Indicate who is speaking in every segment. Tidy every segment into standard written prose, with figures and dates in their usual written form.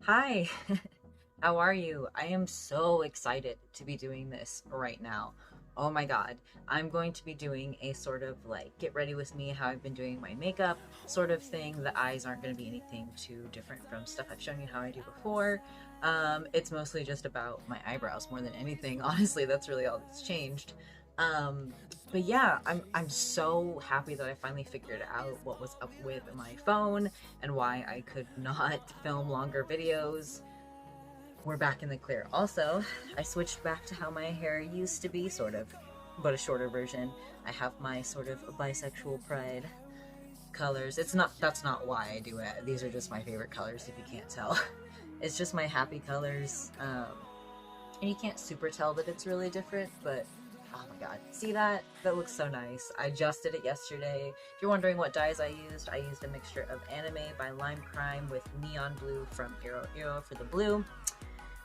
Speaker 1: Hi, how are you? I am so excited to be doing this right now. Oh my god, I'm going to be doing a sort of like get ready with me how I've been doing my makeup sort of thing. The eyes aren't going to be anything too different from stuff I've shown you how I do before. It's mostly just about my eyebrows more than anything. Honestly, that's really all that's changed. Um, but yeah, I'm so happy that I finally figured out what was up with my phone and why I could not film longer videos. We're back in the clear. Also, I switched back to how my hair used to be, sort of, but a shorter version. I have my sort of bisexual pride colors. That's not why I do it. These are just my favorite colors, if you can't tell. It's just my happy colors. And you can't super tell that it's really different, but oh my god, see that? That looks so nice. I just did it yesterday. If you're wondering what dyes I used a mixture of Anime by Lime Crime with Neon Blue from Iro for the blue.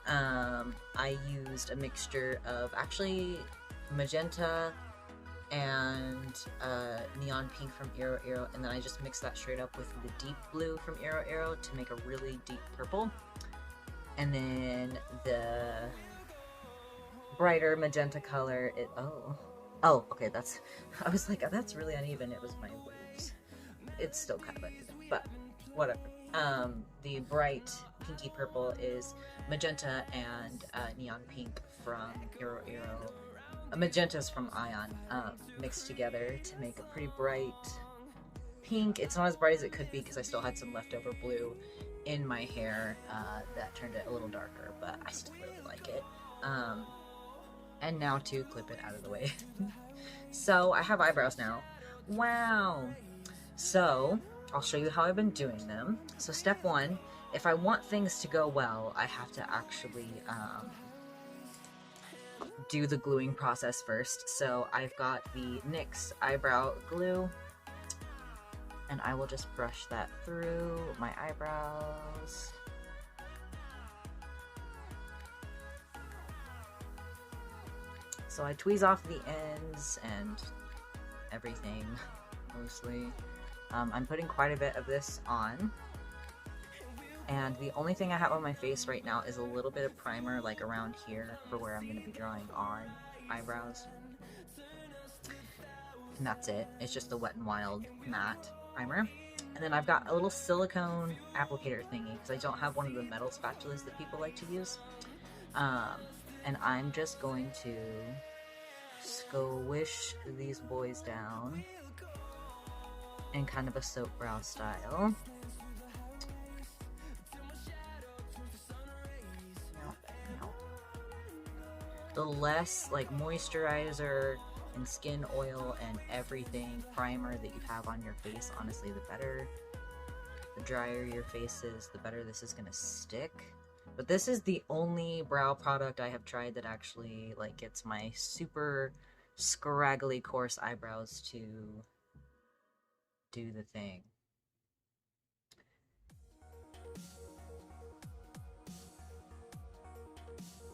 Speaker 1: I used a mixture of actually magenta and neon pink from Iro, and then I just mixed that straight up with the deep blue from Iro to make a really deep purple. And then the brighter magenta color. Oh, okay. That's. I was like, that's really uneven. It was my waves. It's still kind of uneven, but whatever. The bright pinky purple is magenta and neon pink from Iro. Magenta's from Ion, mixed together to make a pretty bright pink. It's not as bright as it could be because I still had some leftover blue in my hair that turned it a little darker, but I still really like it. And now to clip it out of the way. So I have eyebrows now. Wow. So I'll show you how I've been doing them. So step one, if I want things to go well, I have to actually do the gluing process first. So I've got the NYX eyebrow glue, and I will just brush that through my eyebrows. So I tweeze off the ends and everything, mostly. I'm putting quite a bit of this on. And the only thing I have on my face right now is a little bit of primer, like around here, for where I'm going to be drawing on eyebrows. And that's it. It's just the Wet n Wild matte primer. And then I've got a little silicone applicator thingy, because I don't have one of the metal spatulas that people like to use. And I'm just going to squish these boys down in kind of a soap brow style. The less like moisturizer and skin oil and everything primer that you have on your face, honestly, the better. The drier your face is, the better this is gonna stick. But this is the only brow product I have tried that actually like gets my super scraggly coarse eyebrows to do the thing.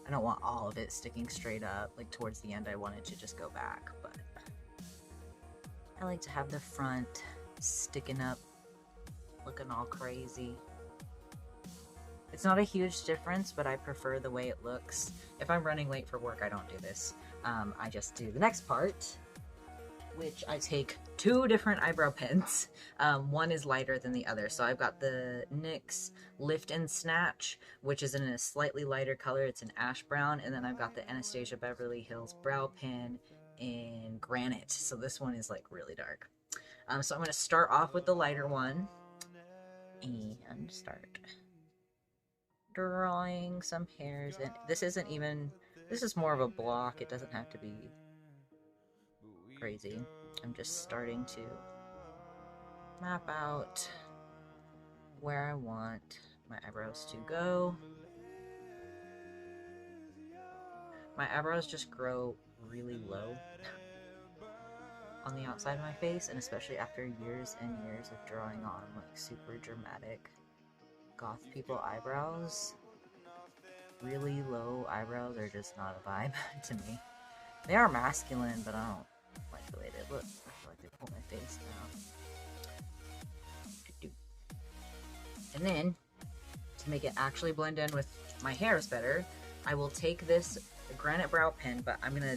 Speaker 1: I don't want all of it sticking straight up. Like towards the end I want it to just go back, but I like to have the front sticking up, looking all crazy. It's not a huge difference, but I prefer the way it looks. If I'm running late for work, I don't do this. I just do the next part, which I take two different eyebrow pens. One is lighter than the other. So I've got the NYX Lift and Snatch, which is in a slightly lighter color. It's an ash brown. And then I've got the Anastasia Beverly Hills brow pen in granite. So this one is like really dark. So I'm going to start off with the lighter one and start drawing some hairs. And this is more of a block. It doesn't have to be crazy. I'm just starting to map out where I want my eyebrows to go. My eyebrows just grow really low on the outside of my face, and especially after years and years of drawing on like super dramatic goth people eyebrows, really low eyebrows are just not a vibe to me. They are masculine, but I don't like the way they look. I feel like they pull my face down. And then to make it actually blend in with my hairs better, I will take this granite brow pen, but I'm gonna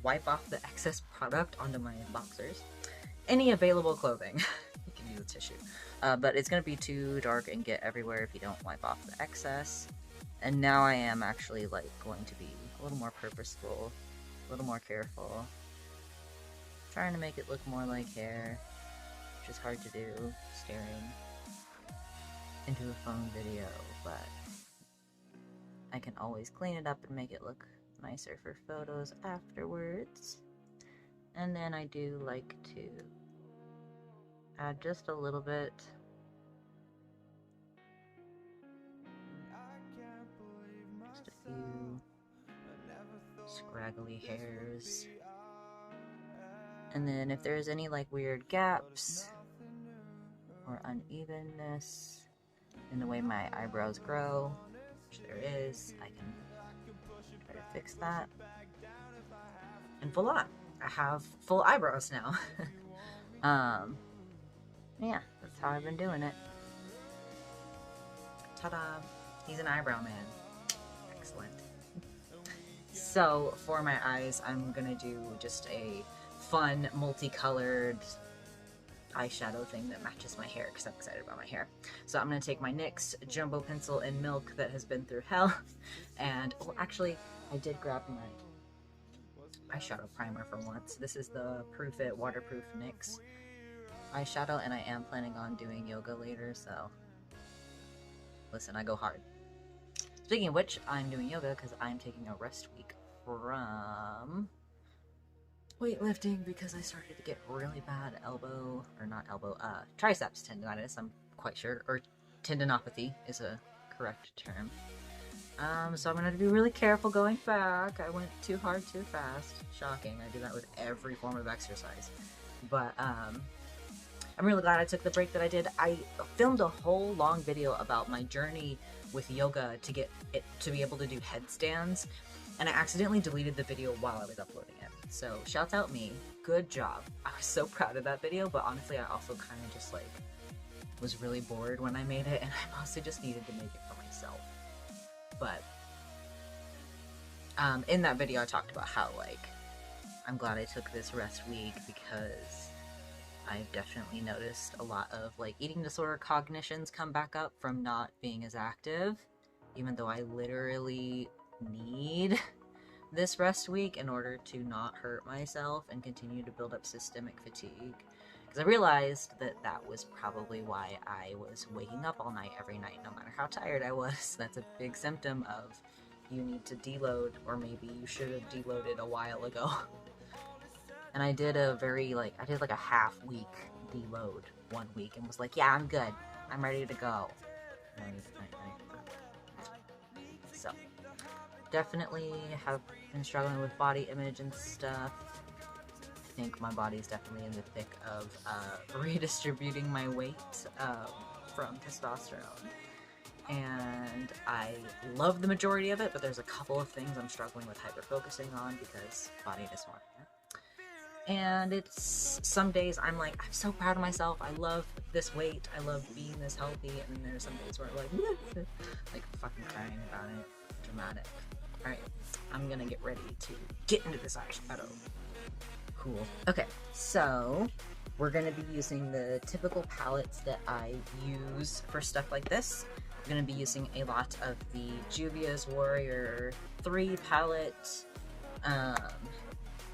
Speaker 1: wipe off the excess product onto my boxers. Any available clothing. You can use a tissue. But it's gonna be too dark and get everywhere if you don't wipe off the excess. And now I am actually like going to be a little more purposeful, a little more careful. Trying to make it look more like hair, which is hard to do, staring into a phone video, but I can always clean it up and make it look nicer for photos afterwards. And then I do like to add just a little bit just a few scraggly hairs. And then if there's any like weird gaps or unevenness in the way my eyebrows grow, which there is, I can try to fix that. And voila! I have full eyebrows now. Yeah, that's how I've been doing it. Ta-da! He's an eyebrow man. Excellent. So, for my eyes, I'm gonna do just a fun, multicolored eyeshadow thing that matches my hair, because I'm excited about my hair. So I'm gonna take my NYX Jumbo Pencil in Milk that has been through hell, and, well, actually, I did grab my eyeshadow primer for once. This is the Proof It Waterproof NYX eyeshadow, and I am planning on doing yoga later, so listen, I go hard. Speaking of which, I'm doing yoga because I'm taking a rest week from weightlifting because I started to get really bad triceps tendonitis, I'm quite sure, or tendinopathy is a correct term. So I'm gonna have to be really careful going back. I went too hard too fast. Shocking. I do that with every form of exercise. But I'm really glad I took the break that I did. I filmed a whole long video about my journey with yoga to get it to be able to do headstands, and I accidentally deleted the video while I was uploading it. So shouts out me. Good job. I was so proud of that video, but honestly I also kind of just like was really bored when I made it, and I mostly just needed to make it for myself. But in that video I talked about how like I'm glad I took this rest week because I've definitely noticed a lot of like eating disorder cognitions come back up from not being as active, even though I literally need this rest week in order to not hurt myself and continue to build up systemic fatigue. Because I realized that that was probably why I was waking up all night every night, no matter how tired I was. That's a big symptom of you need to deload, or maybe you should have deloaded a while ago. And I did a like a half week deload one week and was like, yeah, I'm good. I'm ready to go. So, definitely have been struggling with body image and stuff. I think my body's definitely in the thick of redistributing my weight from testosterone. And I love the majority of it, but there's a couple of things I'm struggling with hyper-focusing on because body dysmorphia. And it's some days I'm like, I'm so proud of myself. I love this weight. I love being this healthy. And then there's some days where I'm like fucking crying about it. Dramatic. Alright, I'm gonna get ready to get into this eyeshadow. Cool. Okay, so we're gonna be using the typical palettes that I use for stuff like this. I'm gonna be using a lot of the Juvia's Warrior 3 palette.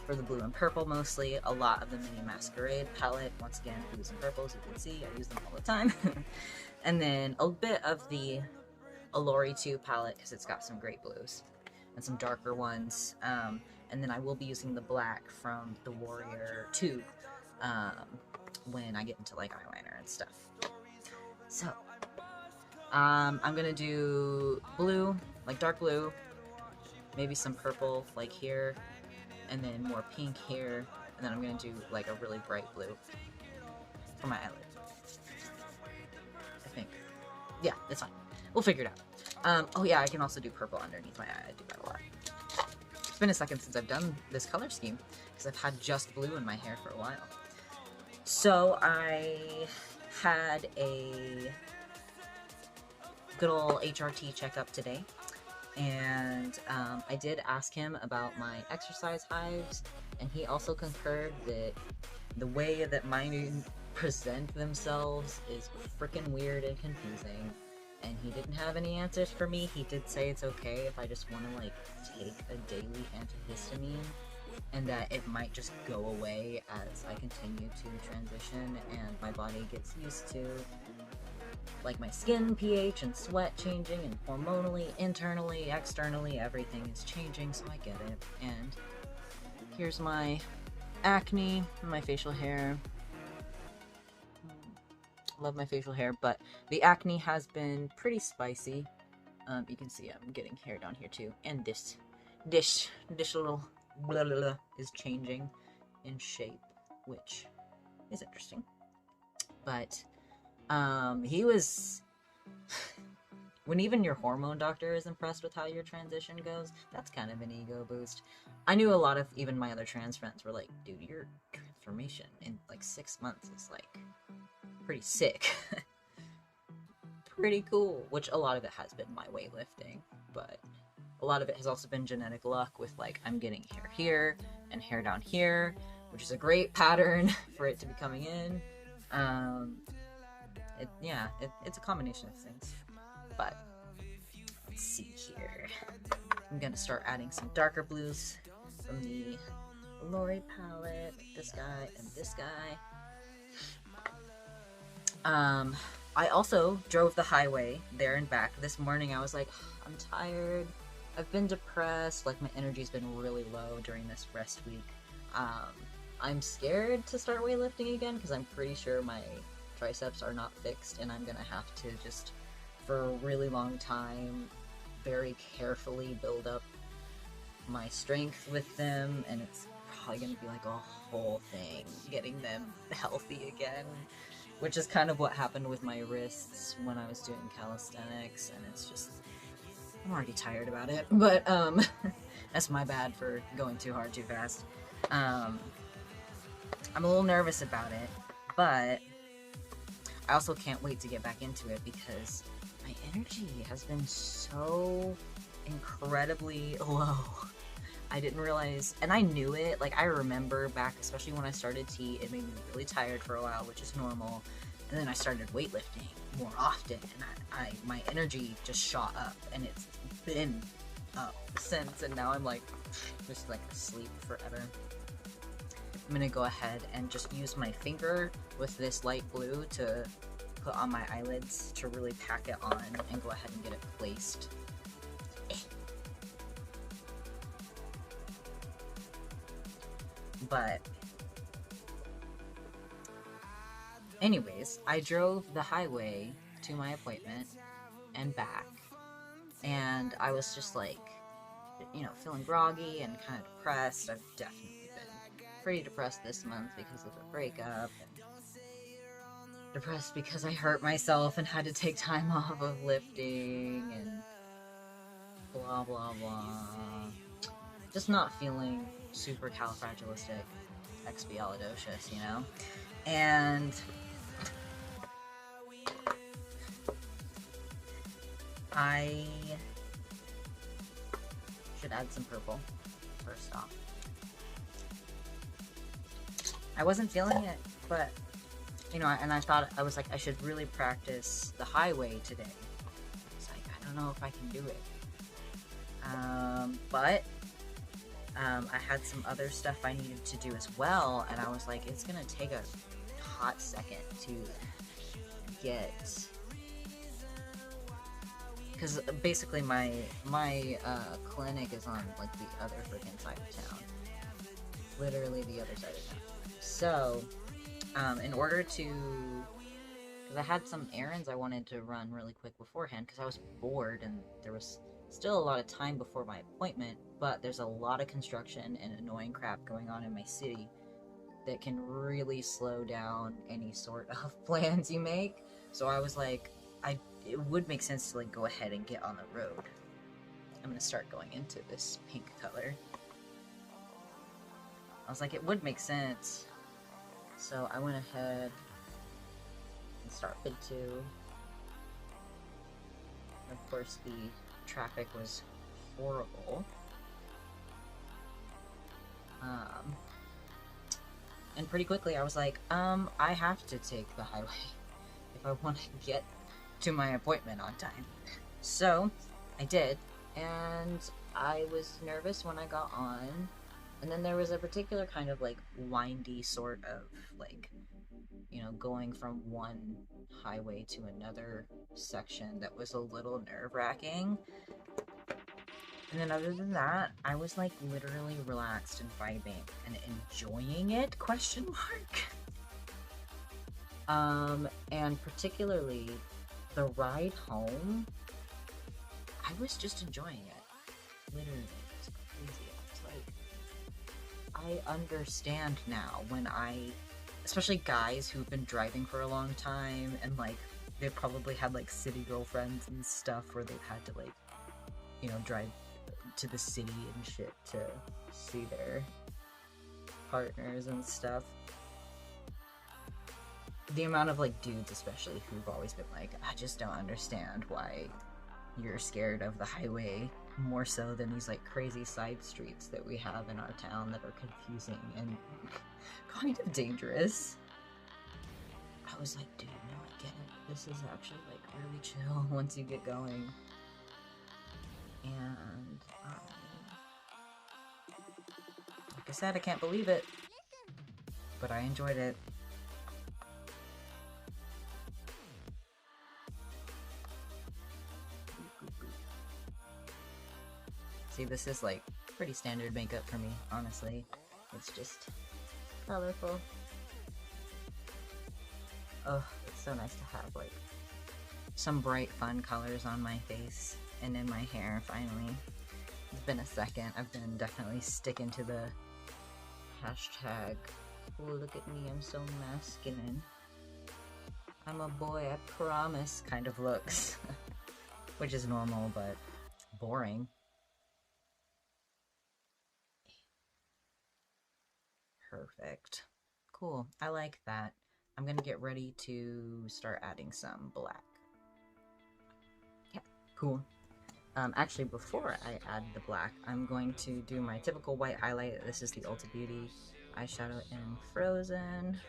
Speaker 1: For the blue and purple mostly, a lot of the Mini Masquerade palette, once again, blues and purples, you can see, I use them all the time. And then a bit of the Allure 2 palette, because it's got some great blues, and some darker ones, and then I will be using the black from the Warrior 2, when I get into like eyeliner and stuff. So, I'm gonna do blue, like dark blue, maybe some purple, like here, and then more pink here, and then I'm going to do like a really bright blue for my eyelid. I think. Yeah, it's fine. We'll figure it out. Oh yeah, I can also do purple underneath my eye. I do that a lot. It's been a second since I've done this color scheme, because I've had just blue in my hair for a while. So I had a good old HRT checkup today. And I did ask him about my exercise hives, and he also concurred that the way that mine present themselves is freaking weird and confusing. And he didn't have any answers for me. He did say it's okay if I just want to like take a daily antihistamine, and that it might just go away as I continue to transition and my body gets used to like my skin pH and sweat changing, and hormonally, internally, externally, everything is changing, so I get it. And here's my acne, my facial hair. Love my facial hair, but the acne has been pretty spicy. You can see I'm getting hair down here too, and this little blah, blah, blah is changing in shape, which is interesting. But he was when even your hormone doctor is impressed with how your transition goes, that's kind of an ego boost. I knew a lot of even my other trans friends were like, dude, your transformation in like 6 months is like pretty sick. Pretty cool. Which a lot of it has been my weightlifting, but a lot of it has also been genetic luck with like I'm getting hair here and hair down here, which is a great pattern for it to be coming in. It's a combination of things. But let's see here. I'm gonna start adding some darker blues from the Lori palette. This guy and this guy. I also drove the highway there and back this morning. I was like, I'm tired. I've been depressed. Like my energy's been really low during this rest week. I'm scared to start weightlifting again because I'm pretty sure my triceps are not fixed, and I'm gonna have to just, for a really long time, very carefully build up my strength with them, and it's probably gonna be like a whole thing getting them healthy again, which is kind of what happened with my wrists when I was doing calisthenics, and it's just, I'm already tired about it, but that's my bad for going too hard too fast. I'm a little nervous about it, but I also can't wait to get back into it because my energy has been so incredibly low. I didn't realize, and I knew it, like I remember back, especially when I started T, it made me really tired for a while, which is normal, and then I started weightlifting more often, and my energy just shot up, and it's been up since, and now I'm like, just like asleep forever. I'm gonna go ahead and just use my finger with this light blue to put on my eyelids to really pack it on and go ahead and get it placed. But anyways, I drove the highway to my appointment and back, and I was just like, you know, feeling groggy and kind of depressed. I've definitely been pretty depressed this month because of a breakup, and depressed because I hurt myself and had to take time off of lifting, and blah blah blah. Just not feeling super califragilisticexpialidocious, you know? And I should add some purple first off. I wasn't feeling it, but you know, and I thought, I was like, I should really practice the highway today. I was like, I don't know if I can do it. But I had some other stuff I needed to do as well, and I was like, it's gonna take a hot second to get, because basically my clinic is on like the other freaking side of town, literally the other side of town. So in order to, because I had some errands I wanted to run really quick beforehand because I was bored and there was still a lot of time before my appointment, but there's a lot of construction and annoying crap going on in my city that can really slow down any sort of plans you make. So I was like, it would make sense to like go ahead and get on the road. I'm gonna start going into this pink color. I was like, it would make sense. So I went ahead and started to Of course, the traffic was horrible. And pretty quickly I was like, I have to take the highway if I want to get to my appointment on time. So I did, and I was nervous when I got on, and then there was a particular kind of like windy sort of like, you know, going from one highway to another section that was a little nerve-wracking. And then other than that, I was like literally relaxed and vibing and enjoying it, question mark. And particularly the ride home, I was just enjoying it. Literally, it's crazy. It's like, I understand now when especially guys who've been driving for a long time and like, they've probably had like city girlfriends and stuff where they've had to like, you know, drive to the city and shit to see their partners and stuff. The amount of like dudes especially who've always been like, I just don't understand why you're scared of the highway more so than these like crazy side streets that we have in our town that are confusing and kind of dangerous. I was like, dude, no, I get it. This is actually like really chill once you get going. And like I said, I can't believe it, but I enjoyed it. See, this is like pretty standard makeup for me, honestly. It's just colorful. Oh, it's so nice to have like some bright, fun colors on my face and in my hair, finally. It's been a second. I've been definitely sticking to the hashtag, oh, look at me, I'm so masculine. I'm a boy, I promise, kind of looks. Which is normal, but boring. Perfect. Cool. I like that. I'm gonna get ready to start adding some black. Yeah, cool. Actually, before I add the black, I'm going to do my typical white highlight. This is the Ulta Beauty eyeshadow in Frozen.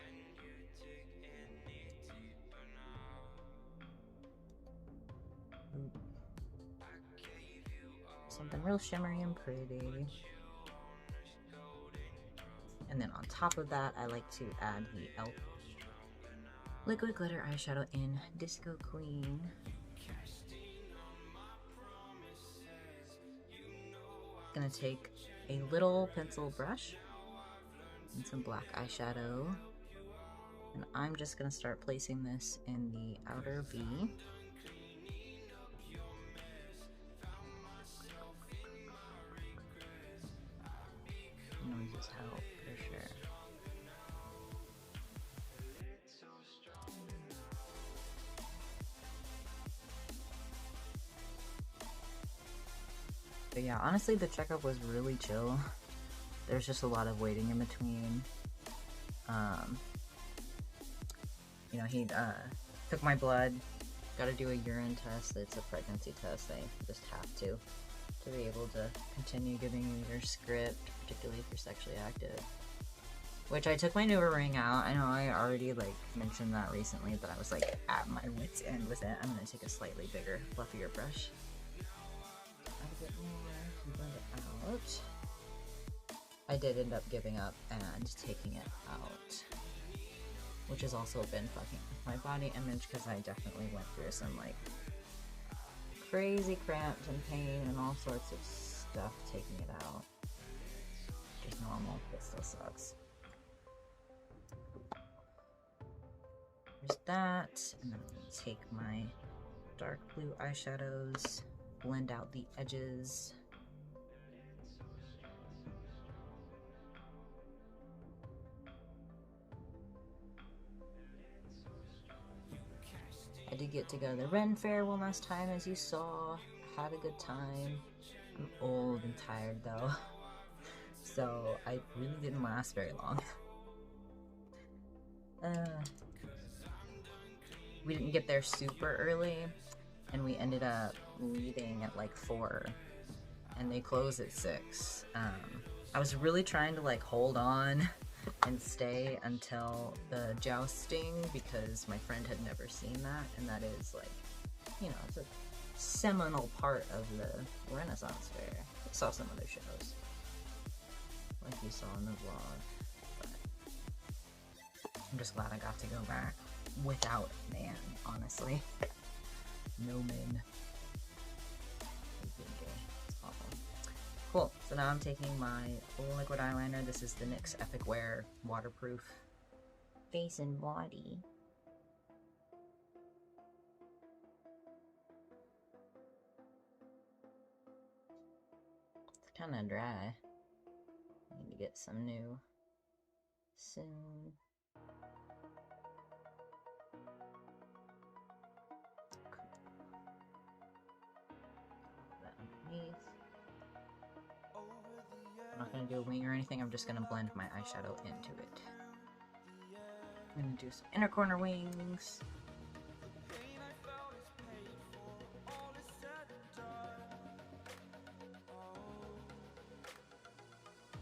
Speaker 1: Something real shimmery and pretty. And then on top of that, I like to add the e.l.f. liquid glitter eyeshadow in Disco Queen. Gonna take a little pencil brush and some black eyeshadow, and I'm just gonna start placing this in the outer V. Noises help for sure. But yeah, honestly, the checkup was really chill. There's just a lot of waiting in between. You know, he took my blood, got to do a urine test. It's a pregnancy test. They just have to be able to continue giving you your script, particularly if you're sexually active. Which I took my new ring out. I know I already like mentioned that recently, but I was like at my wit's end with it. I'm gonna take a slightly bigger, fluffier brush. Add a bit more, blend it out. I did end up giving up and taking it out, which has also been fucking with my body image because I definitely went through some like crazy cramps and pain and all sorts of stuff taking it out. Just normal, but still sucks. There's that, and then I'm gonna take my dark blue eyeshadows, blend out the edges. I did get to go to the Ren Fair one last time, as you saw. Had a good time. I'm old and tired though, so I really didn't last very long. We didn't get there super early, and we ended up leaving at like 4, and they close at 6. I was really trying to like hold on and stay until the jousting because my friend had never seen that, and that is like, you know, it's a seminal part of the Renaissance Fair. I saw some other shows, like you saw in the vlog, but I'm just glad I got to go back without a man, honestly. No men. It's awful. Cool, so now I'm taking my liquid eyeliner. This is the NYX Epic Wear Waterproof Face and Body. It's kind of dry. I need to get some new soon. That underneath. I'm not going to do a wing or anything, I'm just going to blend my eyeshadow into it. I'm going to do some inner corner wings.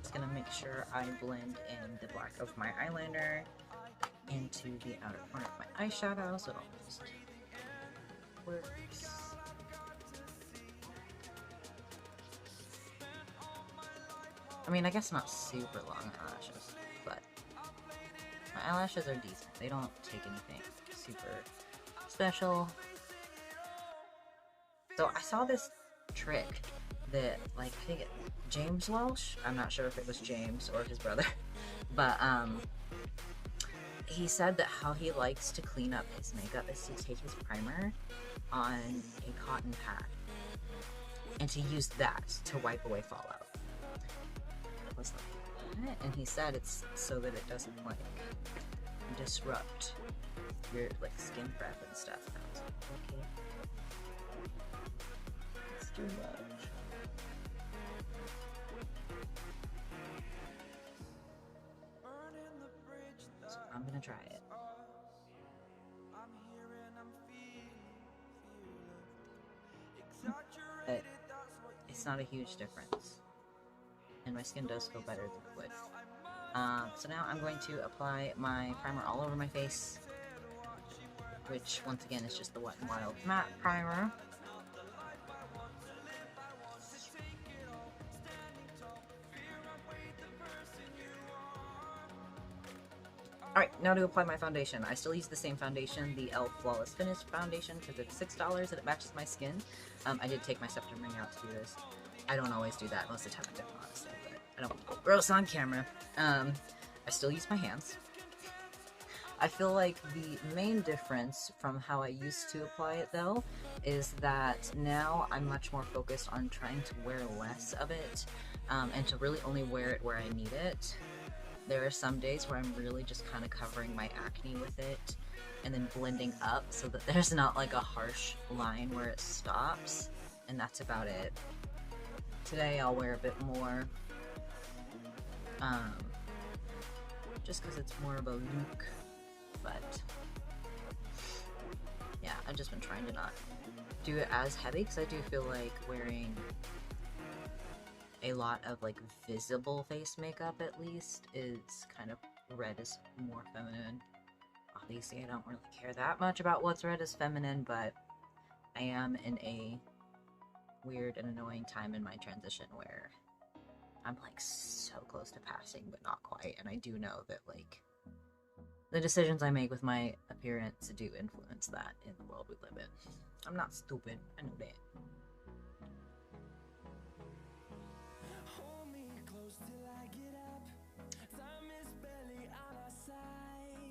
Speaker 1: Just going to make sure I blend in the black of my eyeliner into the outer corner of my eyeshadow so it all just works. I mean, I guess not super long eyelashes, but my eyelashes are decent. They don't take anything super special. So I saw this trick that, like, I think James Welsh, I'm not sure if it was James or his brother, but he said that how he likes to clean up his makeup is to take his primer on a cotton pad and to use that to wipe away fallout. I was like, what? And he said it's so that it doesn't like disrupt your like skin prep and stuff. And I was like, okay, it's too much. So I'm gonna try it. But it's not a huge difference, and my skin does feel better than it would. So now I'm going to apply my primer all over my face, which once again is just the Wet n Wild matte primer. Alright, now to apply my foundation. I still use the same foundation, the e.l.f. Flawless Finish foundation, because it's $6 and it matches my skin. I did take my septum ring out to do this. I don't always do that, most of the time I don't, honestly, but I don't want to go gross on camera. I still use my hands. I feel like the main difference from how I used to apply it, though, is that now I'm much more focused on trying to wear less of it, and to really only wear it where I need it. There are some days where I'm really just kind of covering my acne with it and then blending up so that there's not like a harsh line where it stops, and that's about it. Today I'll wear a bit more, just because it's more of a look, but yeah, I've just been trying to not do it as heavy because I do feel like wearing a lot of like visible face makeup at least is kind of red is more feminine. Obviously I don't really care that much about what's red is feminine, but I am in a weird and annoying time in my transition where I'm like so close to passing but not quite, and I do know that like the decisions I make with my appearance do influence that in the world we live in. I'm not stupid, I know that.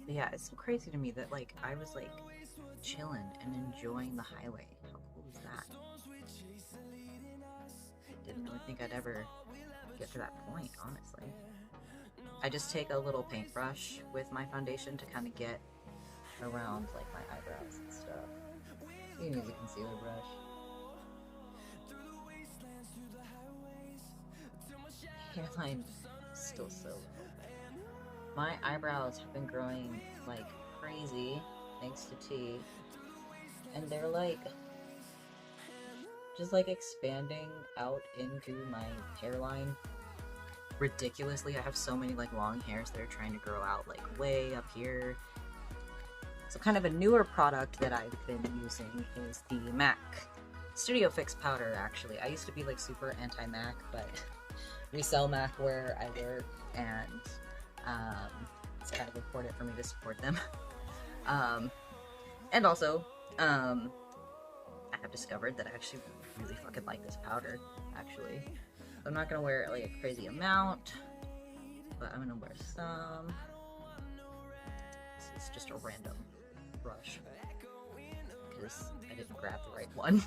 Speaker 1: But yeah, it's so crazy to me that like I was like chilling and enjoying the highway. How cool is that? Didn't really think I'd ever get to that point, honestly. I just take a little paintbrush with my foundation to kind of get around like my eyebrows and stuff. You can use a concealer brush. Hairline still so low. My eyebrows have been growing like crazy thanks to tea, and they're like just like expanding out into my hairline ridiculously. I have so many like long hairs that are trying to grow out like way up here. So kind of a newer product that I've been using is the MAC Studio Fix powder. Actually, I used to be like super anti-MAC, but we sell MAC where I work, and it's kind of important for me to support them. And also, I have discovered that I actually really fucking like this powder, actually. I'm not gonna wear like a crazy amount, but I'm gonna wear some. This is just a random brush, because I didn't grab the right one.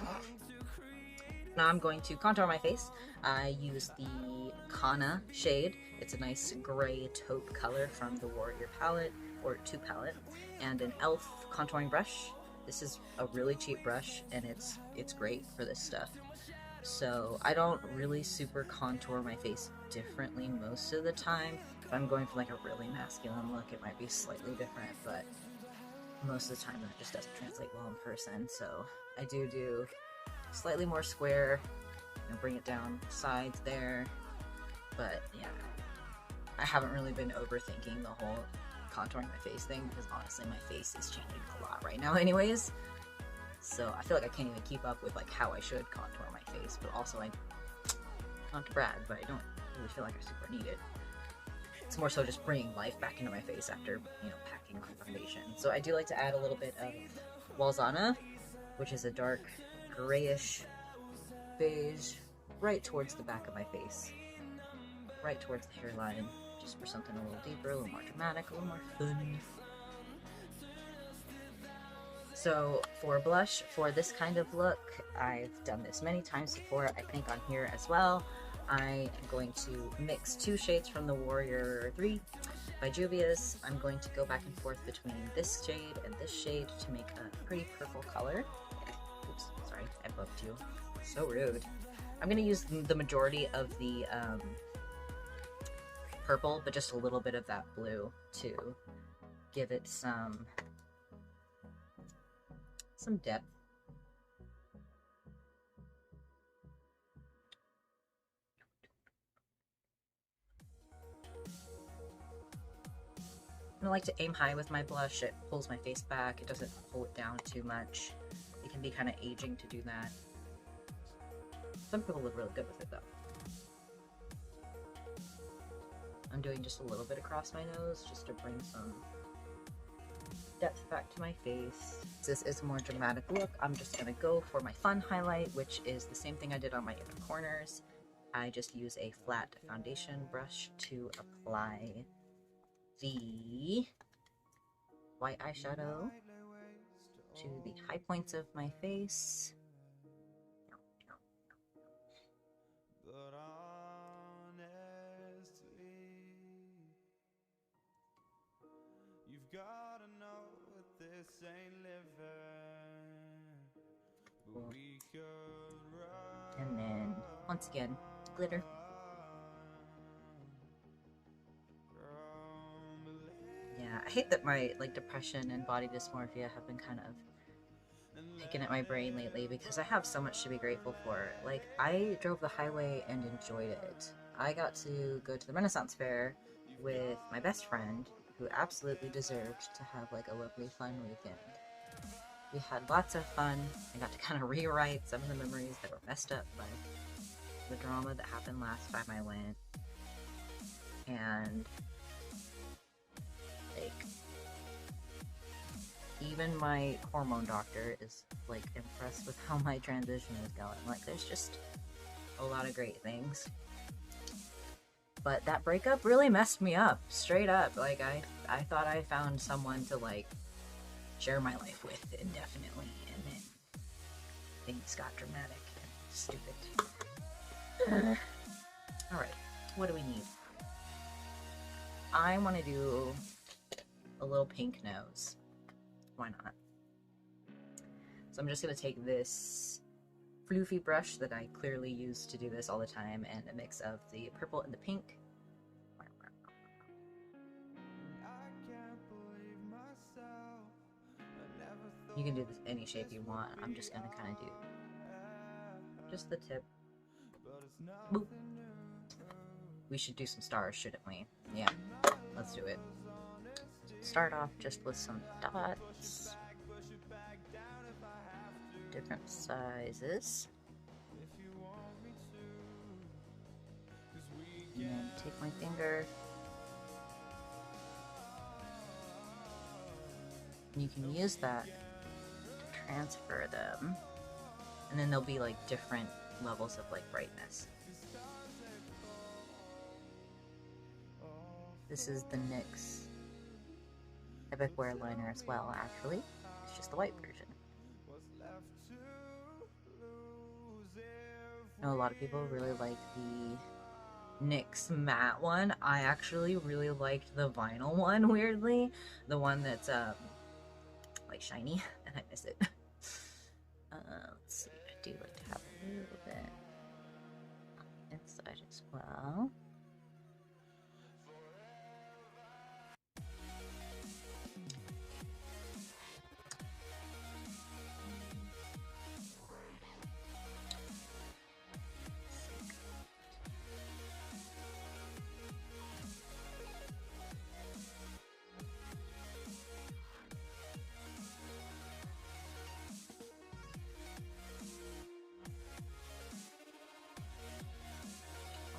Speaker 1: Now I'm going to contour my face. I use the Kana shade. It's a nice gray taupe color from the Warrior palette, or 2 palette, and an e.l.f. contouring brush. This is a really cheap brush, and it's great for this stuff. So I don't really super contour my face differently most of the time. If I'm going for like a really masculine look, it might be slightly different, but most of the time that just doesn't translate well in person. So I do slightly more square, bring it down sides there, but yeah, I haven't really been overthinking the whole contouring my face thing, because honestly my face is changing a lot right now anyways, so I feel like I can't even keep up with like how I should contour my face, but also not to brag, but I don't really feel like I super need it. It's more so just bringing life back into my face after, packing on foundation. So I do like to add a little bit of Walzana, which is a dark grayish beige, right towards the back of my face, right towards the hairline, just for something a little deeper, a little more dramatic, a little more fun. So for blush, for this kind of look, I've done this many times before, I think on here as well. I am going to mix 2 shades from the Warrior 3 by Juvia's. I'm going to go back and forth between this shade and this shade to make a pretty purple color. Oops, sorry, I bumped you. So rude. I'm going to use the majority of the purple, but just a little bit of that blue to give it some depth. I like to aim high with my blush. It pulls my face back. It doesn't pull it down too much. It can be kind of aging to do that. Some people look really good with it though. I'm doing just a little bit across my nose just to bring some depth back to my face. This is a more dramatic look. I'm just gonna go for my fun highlight, which is the same thing I did on my inner corners. I just use a flat foundation brush to apply the white eyeshadow to the high points of my face. And then once again, glitter. Yeah, I hate that my depression and body dysmorphia have been kind of picking at my brain lately, because I have so much to be grateful for. Like, I drove the highway and enjoyed it. I got to go to the Renaissance Fair with my best friend, who absolutely deserved to have like a lovely fun weekend. We had lots of fun. I got to kind of rewrite some of the memories that were messed up by the drama that happened last time I went. And like, even my hormone doctor is like impressed with how my transition is going. Like, there's just a lot of great things. But that breakup really messed me up, straight up. Like, I thought I found someone to like share my life with indefinitely, and then things got dramatic and stupid. Alright, what do we need? I want to do a little pink nose. Why not? So I'm just going to take this floofy brush that I clearly use to do this all the time, and a mix of the purple and the pink. You can do this any shape you want. I'm just going to kind of do Just the tip. Boop. We should do some stars, shouldn't we? Yeah, let's do it. Start off just with some dots. Different sizes. And then take my finger. And you can use that to transfer them. And then there'll be like different levels of like brightness. This is the NYX Epic Wear Liner as well, actually. It's just the white version. I know a lot of people really like the NYX matte one. I actually really liked the vinyl one, weirdly. The one that's like shiny, and I miss it. Let's see, I do like to have a little bit inside as well.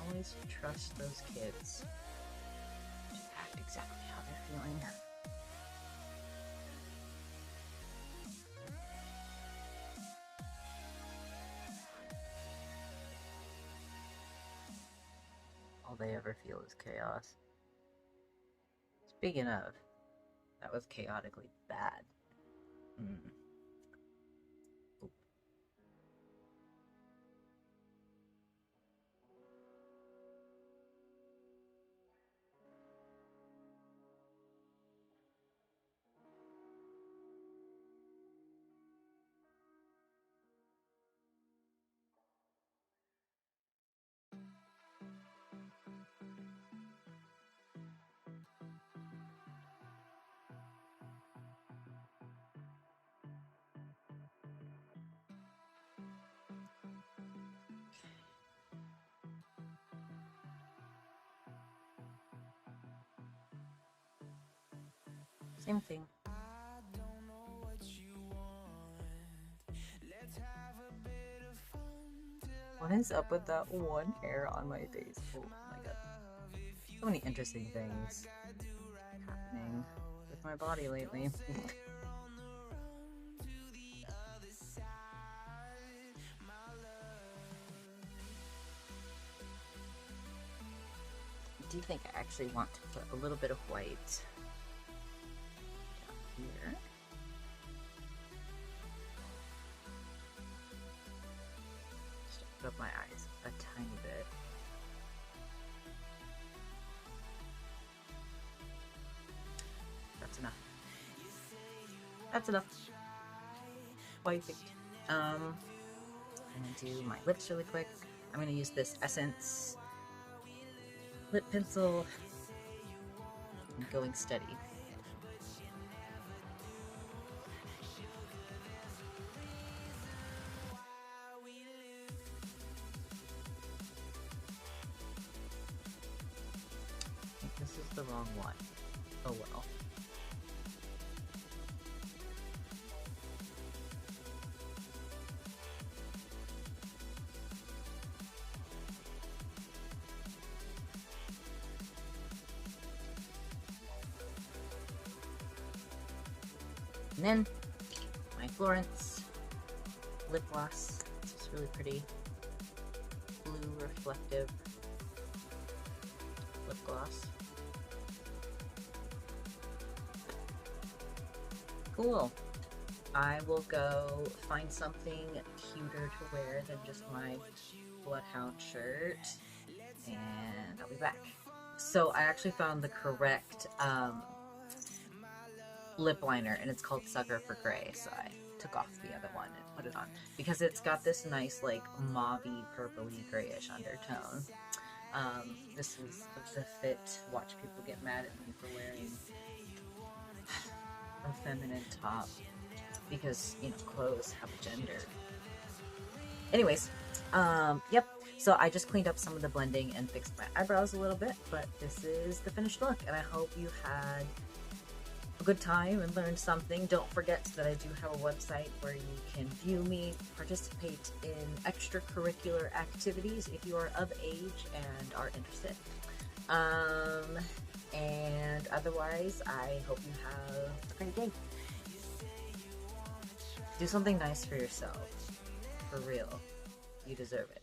Speaker 1: Always trust those kids to act exactly how they're feeling. All they ever feel is chaos. Speaking of, that was chaotically bad. Same thing. What is up with that one hair on my face? Oh my god. So many interesting things happening with my body lately. I do think I actually want to put a little bit of white down here. Just put up my eyes a tiny bit. That's enough. That's enough. What do you think? I'm gonna do my lips really quick. I'm gonna use this Essence lip pencil. I'm going steady. I think this is the wrong one. Oh well. And then my Florence lip gloss. This is really pretty. Blue reflective lip gloss. Cool. I will go find something cuter to wear than just my Bloodhound shirt, and I'll be back. So I actually found the correct lip liner, and it's called Sucker for Grey, so I took off the other one and put it on because it's got this nice like mauvey purpley grayish undertone. This is the fit. Watch people get mad at me for wearing a feminine top because, you know, clothes have a gender. Anyways, yep. So I just cleaned up some of the blending and fixed my eyebrows a little bit, but this is the finished look, and I hope you had a good time and learned something. Don't forget that I do have a website where you can view me, participate in extracurricular activities if you are of age and are interested. And otherwise, I hope you have a great day. Do something nice for yourself. For real. You deserve it.